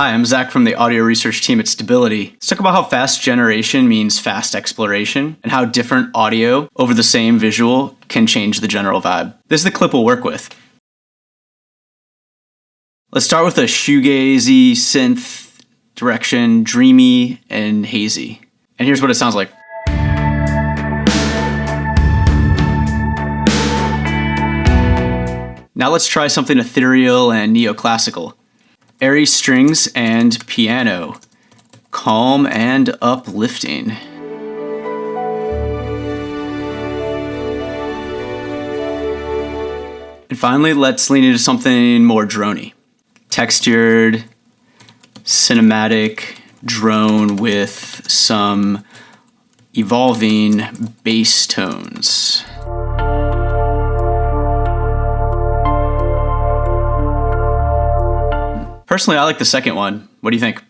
Hi, I'm Zach from the audio research team at Stability. Let's talk about how fast generation means fast exploration and how different audio over the same visual can change the general vibe. This is the clip we'll work with. Let's start with a shoegazy, synth, direction, dreamy, and hazy. And here's what it sounds like. Now let's try something ethereal and neoclassical. Airy strings and piano. Calm and uplifting. And finally, let's lean into something more droney. Textured, cinematic drone with some evolving bass tones. Personally, I like the second one. What do you think?